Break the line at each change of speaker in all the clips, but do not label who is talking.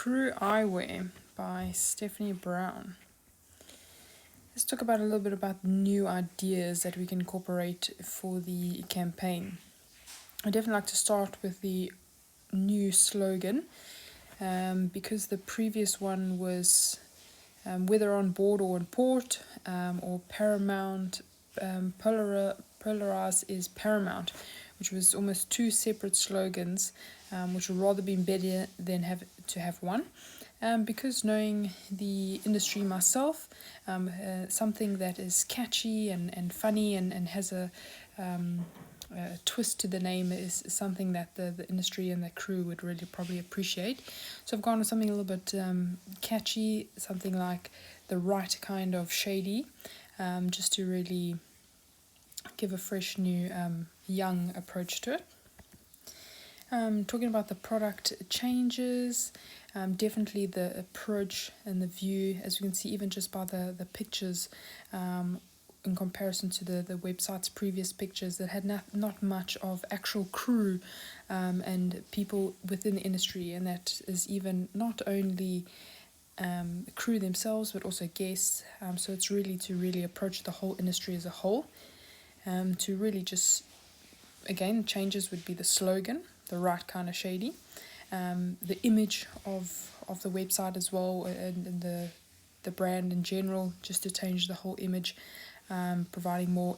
Crew Eyewear by Stephanie Brown. Let's talk about a little bit about new ideas that we can incorporate for the campaign. I'd definitely like to start with the new slogan, because the previous one was whether on board or in port, or paramount, polarize is paramount, which was almost two separate slogans, which would rather be better than have one. Because knowing the industry myself, something that is catchy and funny and has a twist to the name is something that the industry and the crew would really probably appreciate. So I've gone with something a little bit catchy, something like the right kind of shady, just to really give a fresh new young approach to it. Talking about the product changes, definitely the approach and the view, as you can see even just by the pictures, in comparison to the website's previous pictures that had not much of actual crew and people within the industry, and that is even not only crew themselves but also guests. So it's really to really approach the whole industry as a whole, to really just, again, changes would be the slogan, the right kind of shady, the image of the website as well, and the brand in general, just to change the whole image, providing more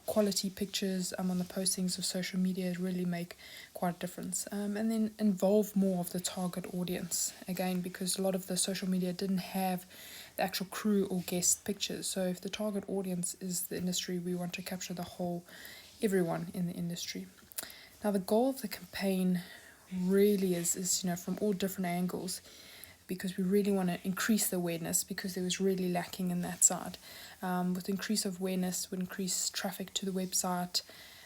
quality pictures on the postings of social media really make quite a difference, and then involve more of the target audience, again, because a lot of the social media didn't have the actual crew or guest pictures. So if the target audience is the industry, we want to capture the whole, everyone in the industry. Now the goal of the campaign really is from all different angles, because we really want to increase the awareness, because there was really lacking in that side. With increase of awareness would increase traffic to the website.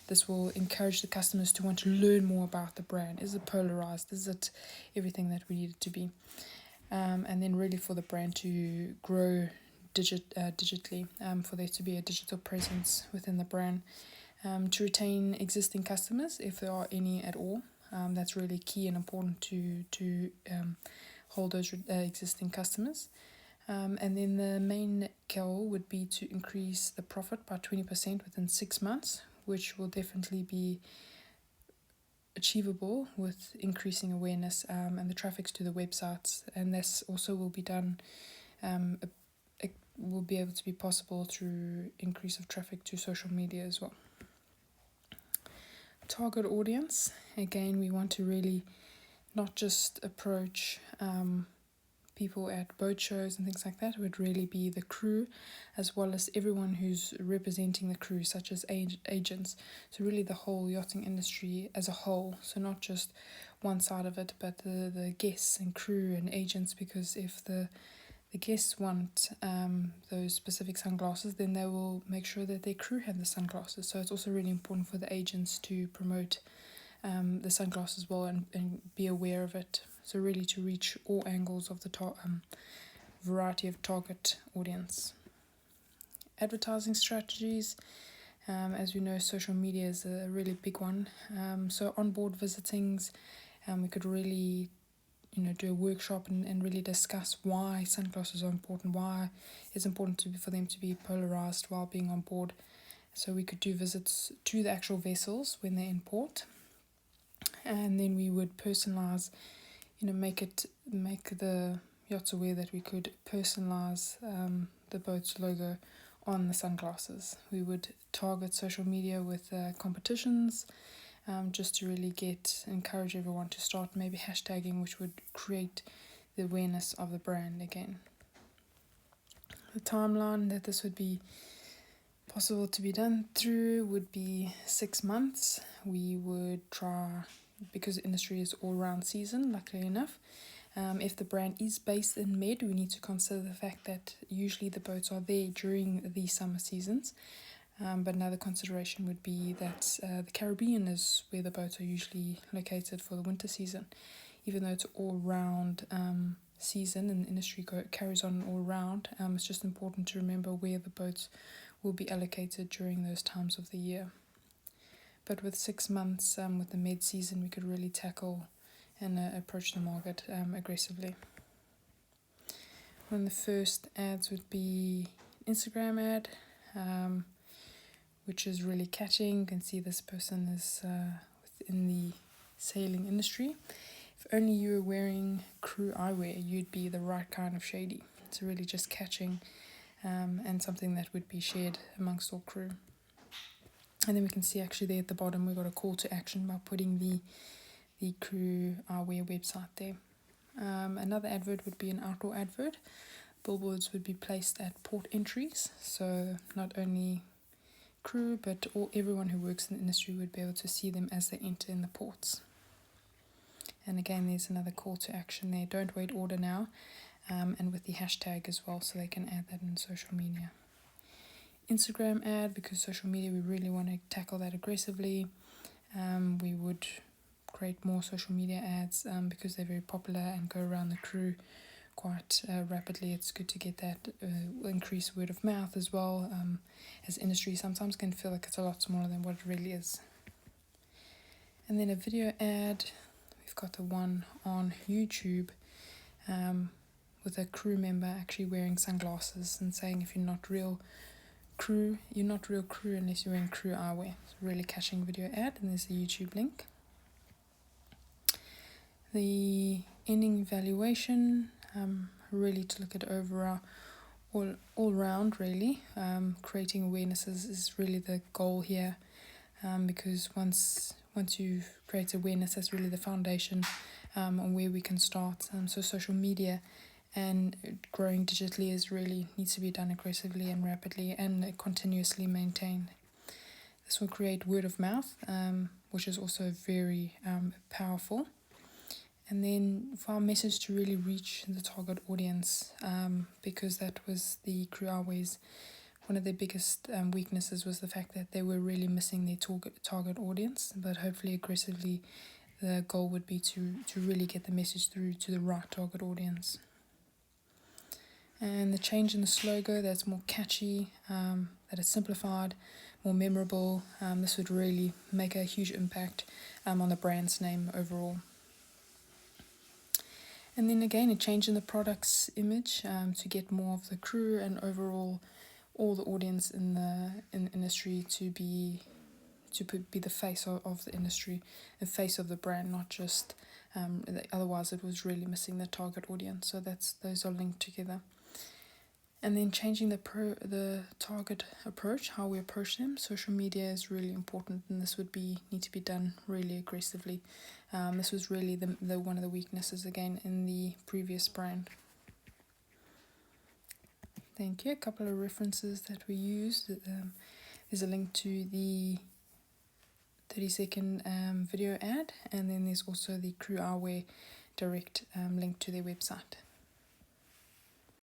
This will encourage the customers to want to learn more about the brand. Is it polarized? Is it everything that we need it to be? And then really for the brand to grow digitally, for there to be a digital presence within the brand. To retain existing customers, if there are any at all. That's really key and important to hold those existing customers. And then the main goal would be to increase the profit by 20% within 6 months, which will definitely be achievable with increasing awareness and the traffics to the websites. And this also will be done, it will be able to be possible through increase of traffic to social media as well. Target audience, again, we want to really not just approach people at boat shows and things like that. It would really be the crew, as well as everyone who's representing the crew, such as agents. So really the whole yachting industry as a whole, so not just one side of it, but the guests and crew and agents, because if the guests want those specific sunglasses, then they will make sure that their crew have the sunglasses. So it's also really important for the agents to promote the sunglasses as well, and be aware of it. So really to reach all angles of the variety of target audience. Advertising strategies. As we know, social media is a really big one. So onboard visitings, we could really do a workshop and really discuss why sunglasses are important, why it's important for them to be polarized while being on board. So we could do visits to the actual vessels when they're in port, and then we would personalize, make the yachts aware that we could personalize the boat's logo on the sunglasses. We would target social media with competitions, just to really encourage everyone to start maybe hashtagging, which would create the awareness of the brand again. The timeline that this would be possible to be done through would be 6 months. We would try, because the industry is all round season, luckily enough. If the brand is based in Med, we need to consider the fact that usually the boats are there during the summer seasons. But another consideration would be that the Caribbean is where the boats are usually located for the winter season. Even though it's all round season and the industry carries on all round, it's just important to remember where the boats will be allocated during those times of the year. But with 6 months, with the Med season, we could really tackle and approach the market aggressively. One of the first ads would be Instagram ad, which is really catching. You can see this person is within the sailing industry. If only you were wearing crew eyewear, you'd be the right kind of shady. It's really just catching and something that would be shared amongst all crew. And then we can see actually there at the bottom we got a call to action by putting the crew eyewear website there. Another advert would be an outdoor advert. Billboards would be placed at port entries, so not only crew but everyone who works in the industry would be able to see them as they enter in the ports. And again, there's another call to action there. Don't wait, order now, and with the hashtag as well, so they can add that in social media. Instagram ad, because social media, we really want to tackle that aggressively. We would create more social media ads because they're very popular and go around the crew quite rapidly. It's good to get that increased word of mouth as well, as industry sometimes can feel like it's a lot smaller than what it really is. And then a video ad, we've got the one on YouTube with a crew member actually wearing sunglasses and saying, if you're not real crew, you're not real crew unless you're wearing crew eyewear. It's a really catching video ad, and there's a YouTube link. The ending evaluation, really to look at overall, all round really. Creating awarenesses is really the goal here, because once you've created awareness, that's really the foundation on where we can start. So social media and growing digitally needs to be done aggressively and rapidly and continuously maintained. This will create word of mouth, which is also very powerful. And then for our message to really reach the target audience, because that was the Crew Eyewear's, one of their biggest weaknesses was the fact that they were really missing their target audience. But hopefully aggressively, the goal would be to really get the message through to the right target audience. And the change in the slogan, that's more catchy, that is simplified, more memorable. This would really make a huge impact on the brand's name overall. And then again, a change in the product's image to get more of the crew and overall all the audience in the industry to be the face of the industry, the face of the brand, not just otherwise it was really missing the target audience. So those are linked together. And then changing the target approach, how we approach them. Social media is really important, and this would need to be done really aggressively. This was really the one of the weaknesses again in the previous brand. Thank you. A couple of references that we used. There's a link to the 30-second video ad, and then there's also the Crew Eyewear direct link to their website.